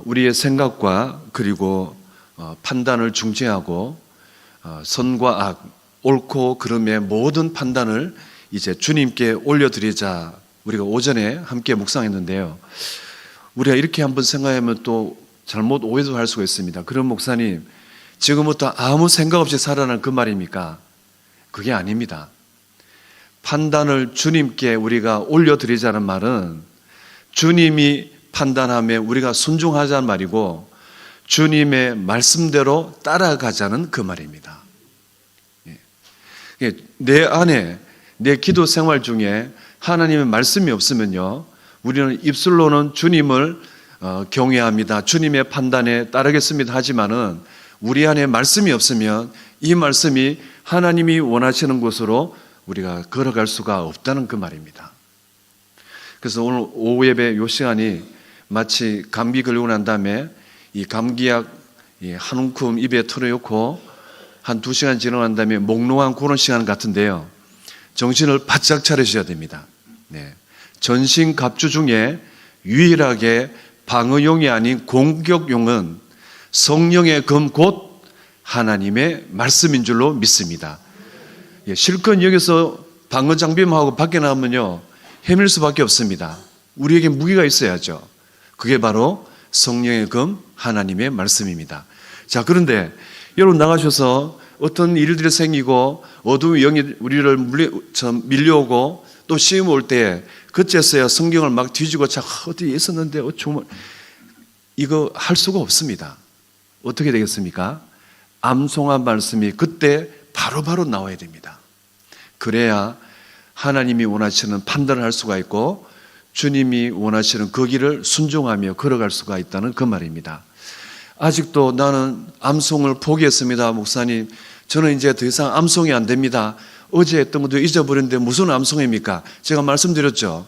우리의 생각과 그리고 판단을 중재하고 선과 악, 옳고 그름의 모든 판단을 이제 주님께 올려드리자 우리가 오전에 함께 묵상했는데요. 우리가 이렇게 한번 생각하면 또 잘못 오해도 할 수가 있습니다. 그럼 목사님, 지금부터 아무 생각 없이 살아라는 그 말입니까? 그게 아닙니다. 판단을 주님께 우리가 올려드리자는 말은 주님이 판단함에 우리가 순종하자는 말이고 주님의 말씀대로 따라가자는 그 말입니다. 내 안에 내 기도 생활 중에 하나님의 말씀이 없으면요, 우리는 입술로는 주님을 경외합니다, 주님의 판단에 따르겠습니다 하지만은 우리 안에 말씀이 없으면 이 말씀이 하나님이 원하시는 곳으로 우리가 걸어갈 수가 없다는 그 말입니다. 그래서 오늘 오후 예배 요 시간이 마치 감기 걸리고 난 다음에 이 감기약 한 움큼 입에 털어놓고 한 2시간 지나고 난 다음에 몽롱한 그런 시간 같은데요, 정신을 바짝 차리셔야 됩니다. 전신갑주 중에 유일하게 방어용이 아닌 공격용은 성령의 검 곧 하나님의 말씀인 줄로 믿습니다. 실컷 여기서 방어 장비만 하고 밖에 나가면요, 헤맬 수밖에 없습니다. 우리에게 무기가 있어야죠. 그게 바로 성령의 검 하나님의 말씀입니다. 자, 그런데 여러분 나가셔서 어떤 일들이 생기고 어두운 영이 우리를 밀려오고 또 시험 올 때 그때서야 성경을 막 뒤지고 어디 있었는데 이거 할 수가 없습니다. 어떻게 되겠습니까? 암송한 말씀이 그때 바로바로 나와야 됩니다. 그래야 하나님이 원하시는 판단을 할 수가 있고 주님이 원하시는 그 길을 순종하며 걸어갈 수가 있다는 그 말입니다. 아직도 나는 암송을 포기했습니다, 목사님. 저는 이제 더 이상 암송이 안 됩니다. 어제 했던 것도 잊어버렸는데 무슨 암송입니까? 제가 말씀드렸죠.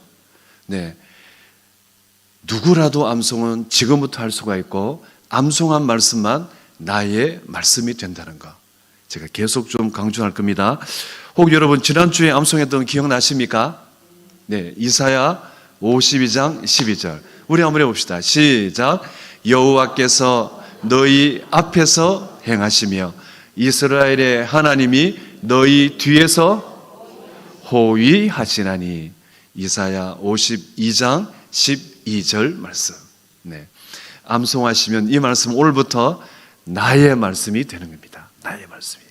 누구라도 암송은 지금부터 할 수가 있고 암송한 말씀만 나의 말씀이 된다는 거, 제가 계속 좀 강조할 겁니다. 혹 여러분 지난주에 암송했던 기억나십니까? 이사야 52장 12절 우리 한번 해봅시다. 시작. 여호와께서 너희 앞에서 행하시며 이스라엘의 하나님이 너희 뒤에서 호위하시나니. 이사야 52장 12절 말씀. 암송하시면 이 말씀 오늘부터 나의 말씀이 되는 겁니다. 나의 말씀이.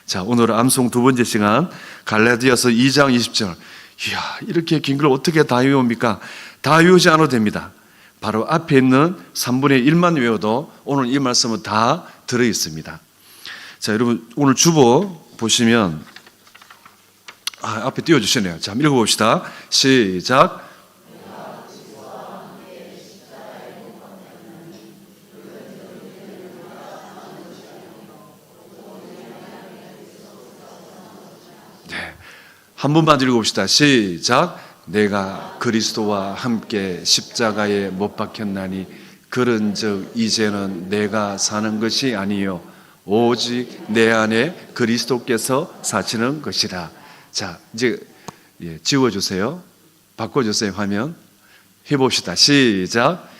자, 오늘 암송 두 번째 시간 갈라디아서 2장 20절. 이야, 이렇게 긴 걸 어떻게 다 외웁니까? 다 외우지 않아도 됩니다. 바로 앞에 있는 3분의 1만 외워도 오늘 이 말씀은 다 들어있습니다. 자, 여러분 오늘 주보 보시면 앞에 띄워주시네요. 자, 한번 읽어봅시다. 시작. 한 번만 읽어봅시다. 시작. 내가 그리스도와 함께 십자가에 못 박혔나니 그런즉 이제는 내가 사는 것이 아니요 오직 내 안에 그리스도께서 사시는 것이라. 자, 이제 지워주세요. 바꿔주세요. 화면 해봅시다. 시작.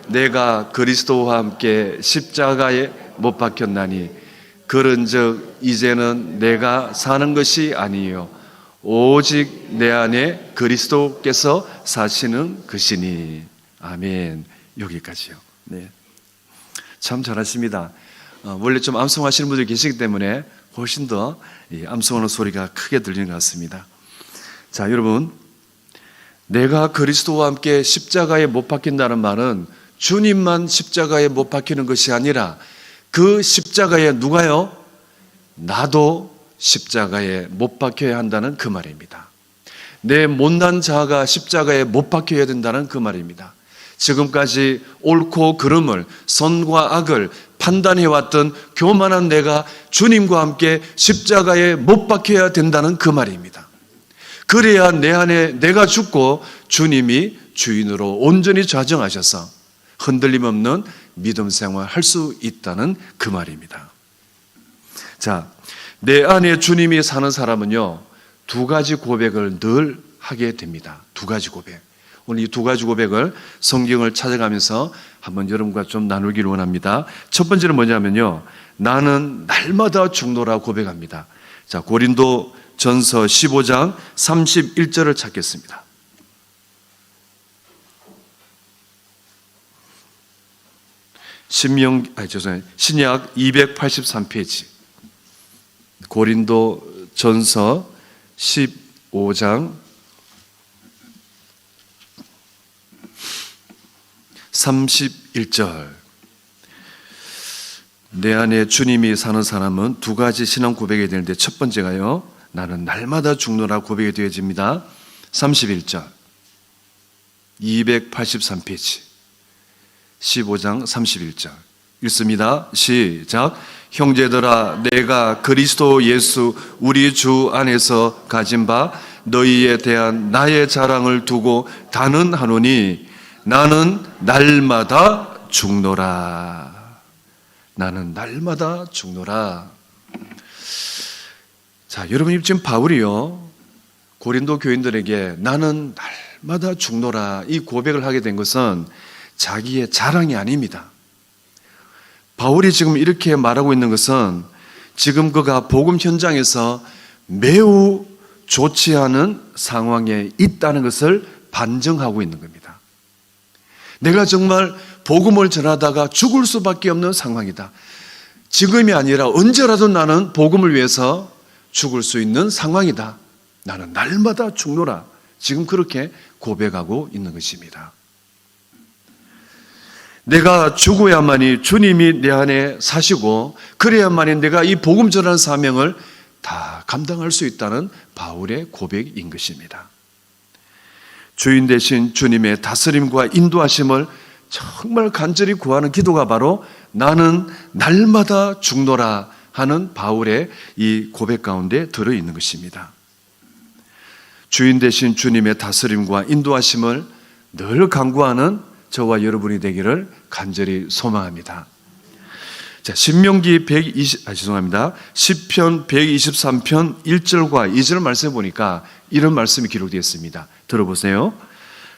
내가 그리스도와 함께 십자가에 못 박혔나니 그런즉 이제는 내가 사는 것이 아니요 오직 내 안에 그리스도께서 사시는 것이니. 아멘. 여기까지요. 참 잘하십니다. 원래 좀 암송하시는 분들이 계시기 때문에 훨씬 더 암송하는 소리가 크게 들리는 것 같습니다. 자, 여러분, 내가 그리스도와 함께 십자가에 못 박힌다는 말은 주님만 십자가에 못 박히는 것이 아니라 그 십자가에 누가요? 나도 십자가에 못 박혀야 한다는 그 말입니다. 내 못난 자아가 십자가에 못 박혀야 된다는 그 말입니다. 지금까지 옳고 그름을, 선과 악을 판단해왔던 교만한 내가 주님과 함께 십자가에 못 박혀야 된다는 그 말입니다. 그래야 내 안에 내가 죽고 주님이 주인으로 온전히 좌정하셔서 흔들림 없는 믿음 생활 할 수 있다는 그 말입니다. 자, 내 안에 주님이 사는 사람은요, 두 가지 고백을 늘 하게 됩니다. 두 가지 고백. 오늘 이 두 가지 고백을 성경을 찾아가면서 한번 여러분과 좀 나누기를 원합니다. 첫 번째는 뭐냐면요, 나는 날마다 죽노라 고백합니다. 자, 고린도 전서 15장 31절을 찾겠습니다. 신약 283페이지. 고린도 전서 15장 31절. 내 안에 주님이 사는 사람은 두 가지 신앙 고백이 되는데, 첫 번째가요, 나는 날마다 죽노라 고백이 되어집니다. 31절 283페이지 15장 31절 읽습니다. 시작. 형제들아, 내가 그리스도 예수 우리 주 안에서 가진 바 너희에 대한 나의 자랑을 두고 단언하노니 나는 날마다 죽노라. 나는 날마다 죽노라. 자, 여러분이 지금 바울이요, 고린도 교인들에게 나는 날마다 죽노라 이 고백을 하게 된 것은 자기의 자랑이 아닙니다. 바울이 지금 이렇게 말하고 있는 것은 지금 그가 복음 현장에서 매우 좋지 않은 상황에 있다는 것을 반증하고 있는 겁니다. 내가 정말 복음을 전하다가 죽을 수밖에 없는 상황이다. 지금이 아니라 언제라도 나는 복음을 위해서 죽을 수 있는 상황이다. 나는 날마다 죽노라. 지금 그렇게 고백하고 있는 것입니다. 내가 죽어야만이 주님이 내 안에 사시고 그래야만이 내가 이 복음 전하는 사명을 다 감당할 수 있다는 바울의 고백인 것입니다. 주인 되신 주님의 다스림과 인도하심을 정말 간절히 구하는 기도가 바로 나는 날마다 죽노라 하는 바울의 이 고백 가운데 들어있는 것입니다. 주인 되신 주님의 다스림과 인도하심을 늘 간구하는 저와 여러분이 되기를 간절히 소망합니다. 자, 시편 123편 1절과 2절 말씀해 보니까 이런 말씀이 기록되어 있습니다. 들어보세요.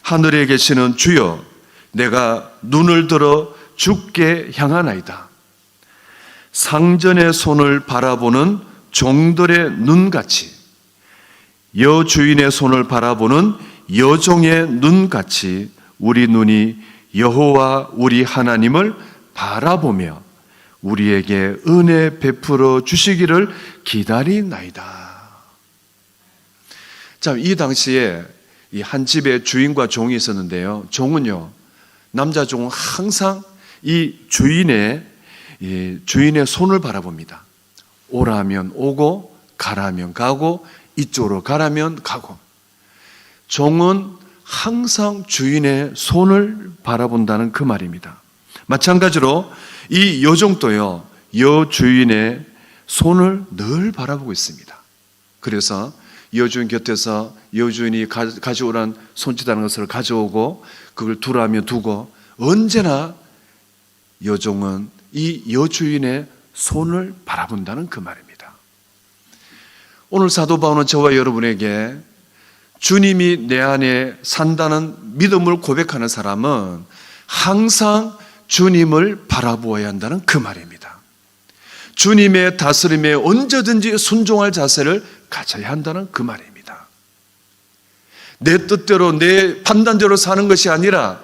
하늘에 계시는 주여, 내가 눈을 들어 주께 향하나이다. 상전의 손을 바라보는 종들의 눈같이, 여주인의 손을 바라보는 여종의 눈같이 우리 눈이 여호와 우리 하나님을 바라보며 우리에게 은혜 베풀어 주시기를 기다리나이다. 자, 이 당시에 이 한 집에 주인과 종이 있었는데요, 종은요, 남자 종은 항상 이 주인의 손을 바라봅니다. 오라면 오고 가라면 가고 이쪽으로 가라면 가고, 종은 항상 주인의 손을 바라본다는 그 말입니다. 마찬가지로 이 여종도요, 여주인의 손을 늘 바라보고 있습니다. 그래서 여주인 곁에서 여주인이 가져오란 손짓하는 것을 가져오고 그걸 두라면 두고, 언제나 여종은 이 여주인의 손을 바라본다는 그 말입니다. 오늘 사도 바울은 저와 여러분에게 주님이 내 안에 산다는 믿음을 고백하는 사람은 항상 주님을 바라보아야 한다는 그 말입니다. 주님의 다스림에 언제든지 순종할 자세를 가져야 한다는 그 말입니다. 내 뜻대로 내 판단대로 사는 것이 아니라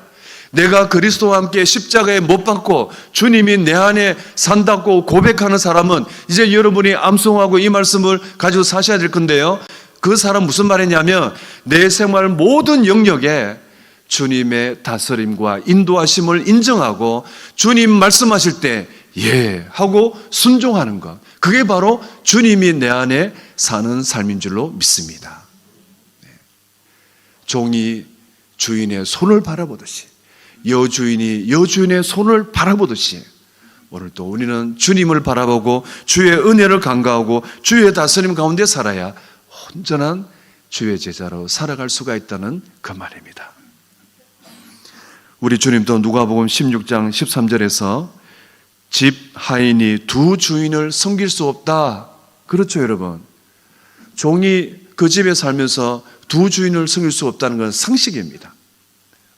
내가 그리스도와 함께 십자가에 못 박고 주님이 내 안에 산다고 고백하는 사람은 이제 여러분이 암송하고 이 말씀을 가지고 사셔야 될 건데요, 그 사람 무슨 말이냐면 내 생활 모든 영역에 주님의 다스림과 인도하심을 인정하고 주님 말씀하실 때 예 하고 순종하는 것, 그게 바로 주님이 내 안에 사는 삶인 줄로 믿습니다. 종이 주인의 손을 바라보듯이, 여주인이 여주인의 손을 바라보듯이 오늘 또 우리는 주님을 바라보고 주의 은혜를 간구하고 주의 다스림 가운데 살아야 온전한 주의 제자로 살아갈 수가 있다는 그 말입니다. 우리 주님도 누가복음 16장 13절에서 집 하인이 두 주인을 섬길 수 없다. 그렇죠, 여러분. 종이 그 집에 살면서 두 주인을 섬길 수 없다는 건 상식입니다.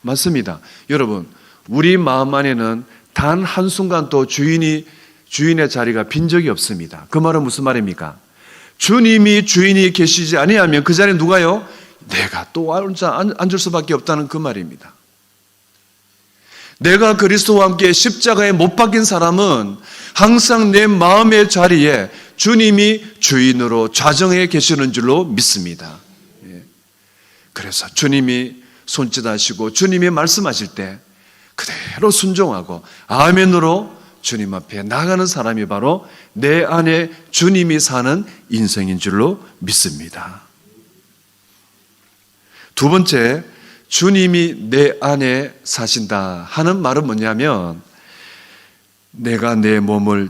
맞습니다. 여러분, 우리 마음 안에는 단 한순간도 주인의 자리가 빈 적이 없습니다. 그 말은 무슨 말입니까? 주님이 주인이 계시지 아니하면 그 자리에 누가요? 내가 또 앉을 수밖에 없다는 그 말입니다. 내가 그리스도와 함께 십자가에 못 박힌 사람은 항상 내 마음의 자리에 주님이 주인으로 좌정해 계시는 줄로 믿습니다. 그래서 주님이 손짓하시고 주님이 말씀하실 때 그대로 순종하고 아멘으로 주님 앞에 나가는 사람이 바로 내 안에 주님이 사는 인생인 줄로 믿습니다. 두 번째, 주님이 내 안에 사신다 하는 말은 뭐냐면 내가 내 몸을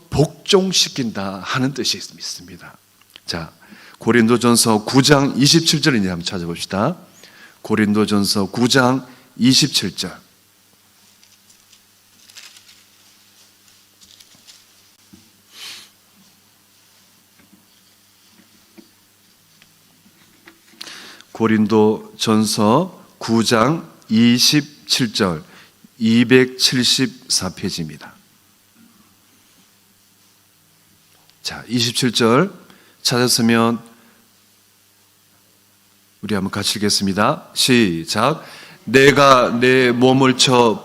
복종시킨다 하는 뜻이 있습니다. 자, 고린도전서 9장 27절인지 한번 찾아봅시다. 고린도전서 9장 27절. 고린도전서 9장 27절 274페이지입니다. 자, 27절 찾았으면 우리 한번 같이 읽겠습니다. 시작. 내가 내 몸을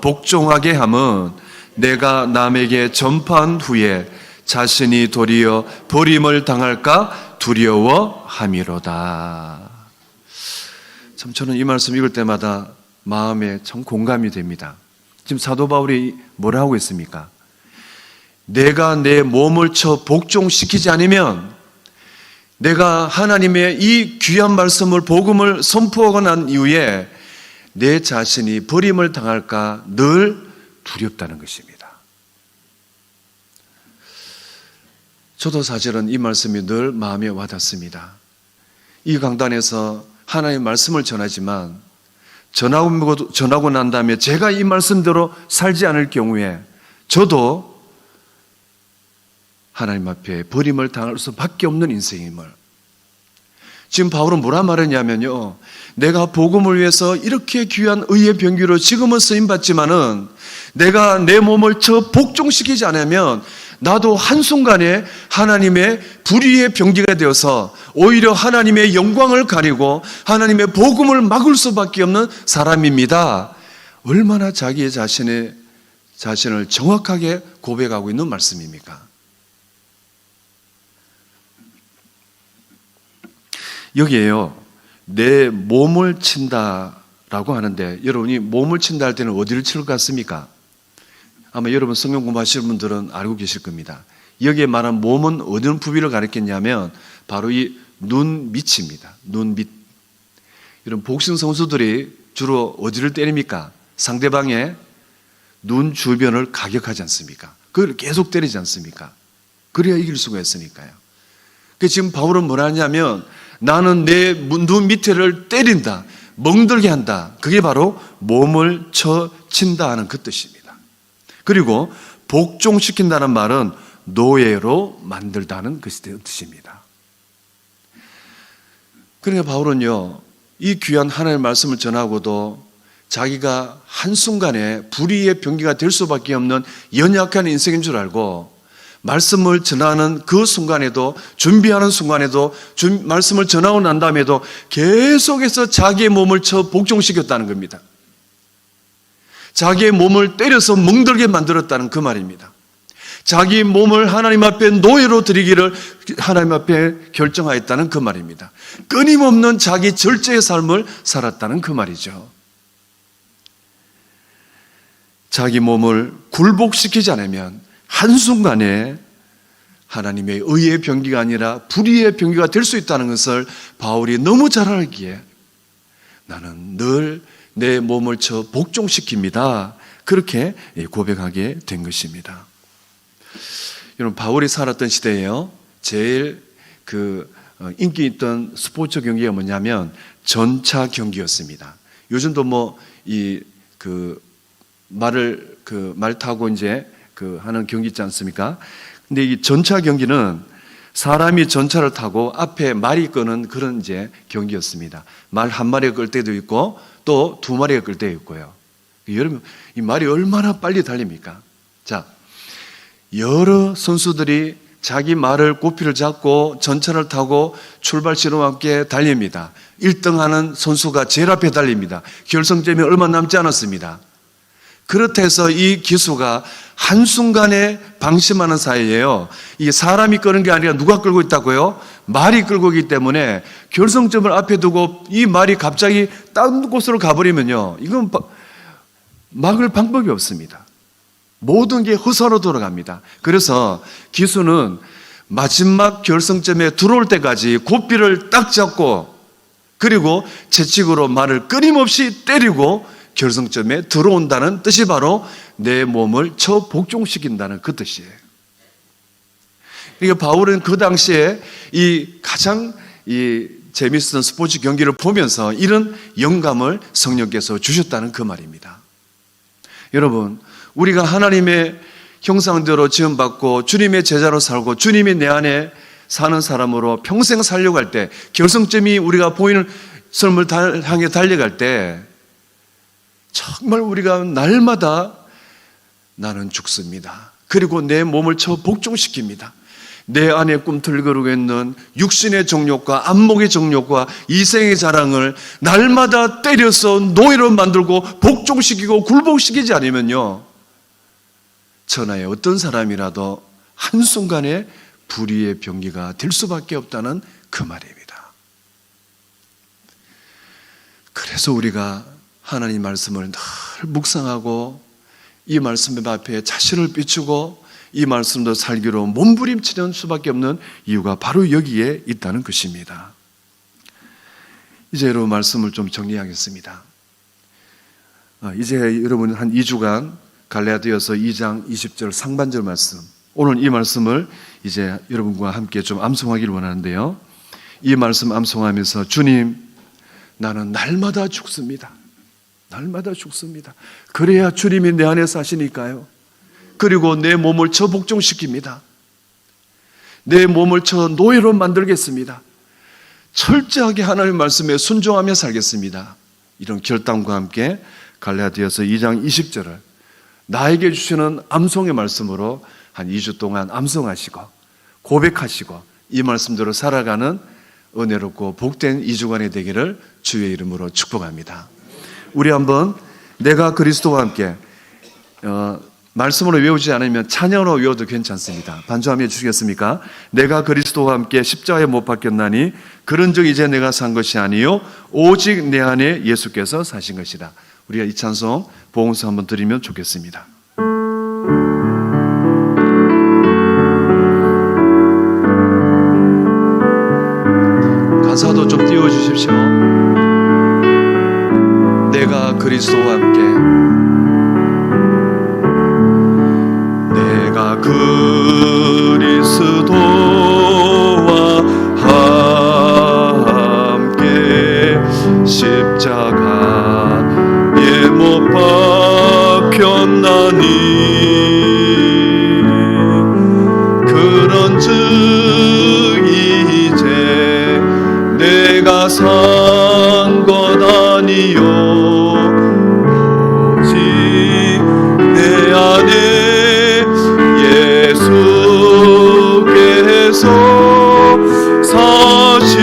복종하게 함은 내가 남에게 전파한 후에 자신이 도리어 버림을 당할까 두려워함이로다. 참 저는 이 말씀 읽을 때마다 마음에 참 공감이 됩니다. 지금 사도 바울이 뭐라 하고 있습니까? 내가 내 몸을 복종시키지 않으면 내가 하나님의 이 귀한 말씀을 복음을 선포하고 난 이후에 내 자신이 버림을 당할까 늘 두렵다는 것입니다. 저도 사실은 이 말씀이 늘 마음에 와닿습니다. 이 강단에서 하나님의 말씀을 전하지만 전하고 난 다음에 제가 이 말씀대로 살지 않을 경우에 저도 하나님 앞에 버림을 당할 수밖에 없는 인생임을. 지금 바울은 뭐라 말했냐면요, 내가 복음을 위해서 이렇게 귀한 의의 병기로 지금은 쓰임받지만은 내가 내 몸을 복종시키지 않으면 나도 한순간에 하나님의 불의의 병기가 되어서 오히려 하나님의 영광을 가리고 하나님의 복음을 막을 수밖에 없는 사람입니다. 얼마나 자기의 자신을 정확하게 고백하고 있는 말씀입니까? 여기에요, 내 몸을 친다라고 하는데 여러분이 몸을 친다 할 때는 어디를 칠 것 같습니까? 아마 여러분 성경 공부하시는 분들은 알고 계실 겁니다. 여기에 말한 몸은 어느 부위를 가리켰냐면 바로 이 눈 밑입니다. 눈 밑. 이런 복싱 선수들이 주로 어디를 때립니까? 상대방의 눈 주변을 가격하지 않습니까? 그걸 계속 때리지 않습니까? 그래야 이길 수가 있으니까요. 그래서 지금 바울은 뭐라 하냐면 나는 내 눈 밑에를 때린다, 멍들게 한다. 그게 바로 몸을 친다 하는 그 뜻입니다. 그리고 복종시킨다는 말은 노예로 만들다는 그 뜻입니다. 그러니까 바울은요, 이 귀한 하나님의 말씀을 전하고도 자기가 한순간에 불의의 병기가 될 수밖에 없는 연약한 인생인 줄 알고 말씀을 전하는 그 순간에도, 준비하는 순간에도, 말씀을 전하고 난 다음에도 계속해서 자기의 몸을 복종시켰다는 겁니다. 자기의 몸을 때려서 멍들게 만들었다는 그 말입니다. 자기 몸을 하나님 앞에 노예로 드리기를 하나님 앞에 결정하였다는 그 말입니다. 끊임없는 자기 절제의 삶을 살았다는 그 말이죠. 자기 몸을 굴복시키지 않으면 한순간에 하나님의 의의 병기가 아니라 불의의 병기가 될 수 있다는 것을 바울이 너무 잘 알기에 나는 늘 내 몸을 복종시킵니다. 그렇게 고백하게 된 것입니다. 여러분, 바울이 살았던 시대에요, 제일 인기 있던 스포츠 경기가 뭐냐면 전차 경기였습니다. 요즘도 말 타고 이제 하는 경기 있지 않습니까? 근데 이 전차 경기는 사람이 전차를 타고 앞에 말이 끄는 그런 이제 경기였습니다. 말 한 마리가 끌 때도 있고 또 두 마리가 끌 때도 있고요. 여러분, 이 말이 얼마나 빨리 달립니까? 자, 여러 선수들이 자기 말을 고삐를 잡고 전차를 타고 출발신호와 함께 달립니다. 1등하는 선수가 제일 앞에 달립니다. 결승점이 얼마 남지 않았습니다. 그렇다 해서 이 기수가 한순간에 방심하는 사이에요. 이게 사람이 끄는 게 아니라 누가 끌고 있다고요? 말이 끌고 있기 때문에 결승점을 앞에 두고 이 말이 갑자기 다른 곳으로 가버리면요, 이건 막을 방법이 없습니다. 모든 게 허사로 돌아갑니다. 그래서 기수는 마지막 결승점에 들어올 때까지 고삐를 딱 잡고, 그리고 채찍으로 말을 끊임없이 때리고 결승점에 들어온다는 뜻이 바로 내 몸을 쳐 복종시킨다는 그 뜻이에요. 그러니까 바울은 그 당시에 가장 재밌었던 스포츠 경기를 보면서 이런 영감을 성령께서 주셨다는 그 말입니다. 여러분, 우리가 하나님의 형상대로 지음받고 주님의 제자로 살고 주님이 내 안에 사는 사람으로 평생 살려고 할 때, 결승점이 우리가 보이는 삶을 향해 달려갈 때 정말 우리가 날마다 나는 죽습니다. 그리고 내 몸을 쳐 복종시킵니다. 내 안에 꿈틀거리고 있는 육신의 정욕과 안목의 정욕과 이생의 자랑을 날마다 때려서 노예로 만들고 복종시키고 굴복시키지 않으면요, 천하의 어떤 사람이라도 한순간에 불의의 병기가 될 수밖에 없다는 그 말입니다. 그래서 우리가 하나님 말씀을 늘 묵상하고 이 말씀 앞에 자신을 비추고 이 말씀도 살기로 몸부림치는 수밖에 없는 이유가 바로 여기에 있다는 것입니다. 이제 여러분, 말씀을 좀 정리하겠습니다. 이제 여러분 한 2주간 갈라디아서 2장 20절 상반절 말씀, 오늘 이 말씀을 이제 여러분과 함께 좀 암송하기를 원하는데요, 이 말씀 암송하면서 주님, 나는 날마다 죽습니다. 날마다 죽습니다. 그래야 주님이 내 안에 사시니까요. 그리고 내 몸을 쳐 복종시킵니다. 내 몸을 쳐 노예로 만들겠습니다. 철저하게 하나님의 말씀에 순종하며 살겠습니다. 이런 결단과 함께 갈라디아서 2장 20절을 나에게 주시는 암송의 말씀으로 한 2주 동안 암송하시고 고백하시고 이 말씀대로 살아가는 은혜롭고 복된 2주간이 되기를 주의 이름으로 축복합니다. 우리 한번 내가 그리스도와 함께 말씀으로 외우지 않으면 찬양으로 외워도 괜찮습니다. 반주하며 주시겠습니까? 내가 그리스도와 함께 십자가에 못 박혔나니 그런즉 이제 내가 산 것이 아니요 오직 내 안에 예수께서 사신 것이다. 우리가 이 찬송 보응서 한번 드리면 좋겠습니다. 가사도 좀 띄워주십시오. 내가 그리스도와 함께, 내가 그리스도와 함께 십자가에 못 박혔나니 그런즉 이제 내가 산 것 아니요 오직 내 안에 예수께서 사신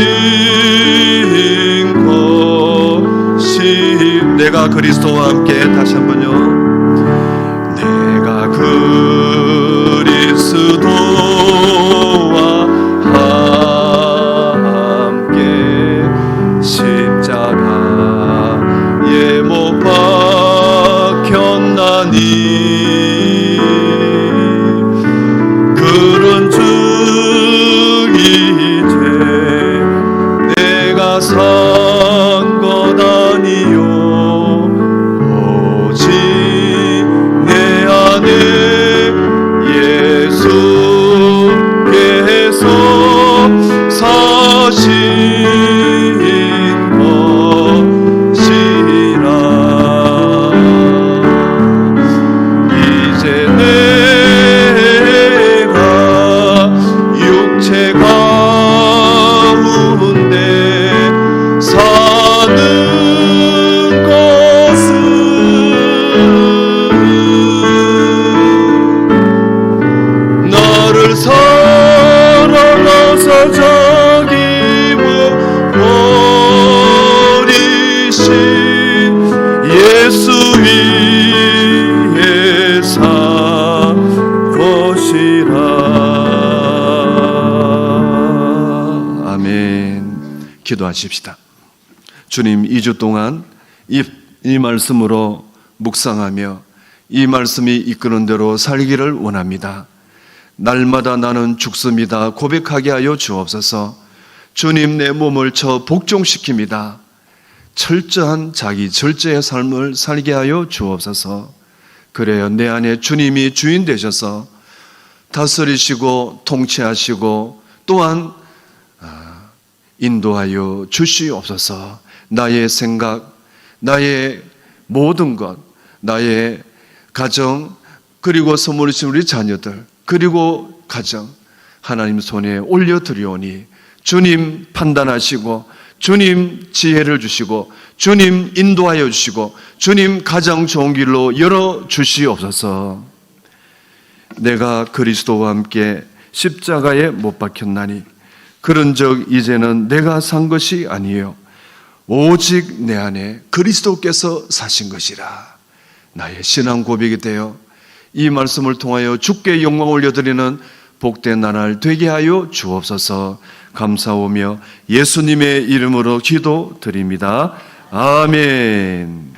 것이. 내가 그리스도와 함께, 다시 한번요. 내가 그리스도와 함께 십자가에 못 박혔나니 그런즉 이제 내가 산 것 아니요 오직 내 안에 예수께서 사신 것이라. 기도하십시다. 주님, 2주 동안 이 말씀으로 묵상하며 이 말씀이 이끄는 대로 살기를 원합니다. 날마다 나는 죽습니다 고백하게 하여 주옵소서. 주님, 내 몸을 저 복종시킵니다. 철저한 자기 절제의 삶을 살게 하여 주옵소서. 그래요, 내 안에 주님이 주인 되셔서 다스리시고 통치하시고 또한 인도하여 주시옵소서. 나의 생각, 나의 모든 것, 나의 가정, 그리고 선물이신 우리 자녀들, 그리고 가정 하나님 손에 올려드리오니 주님 판단하시고 주님 지혜를 주시고 주님 인도하여 주시고 주님 가장 좋은 길로 열어주시옵소서. 내가 그리스도와 함께 십자가에 못 박혔나니 그런즉 이제는 내가 산 것이 아니요 오직 내 안에 그리스도께서 사신 것이라. 나의 신앙 고백이 되어 이 말씀을 통하여 주께 영광 올려드리는 복된 나날 되게 하여 주옵소서. 감사오며 예수님의 이름으로 기도드립니다. 아멘.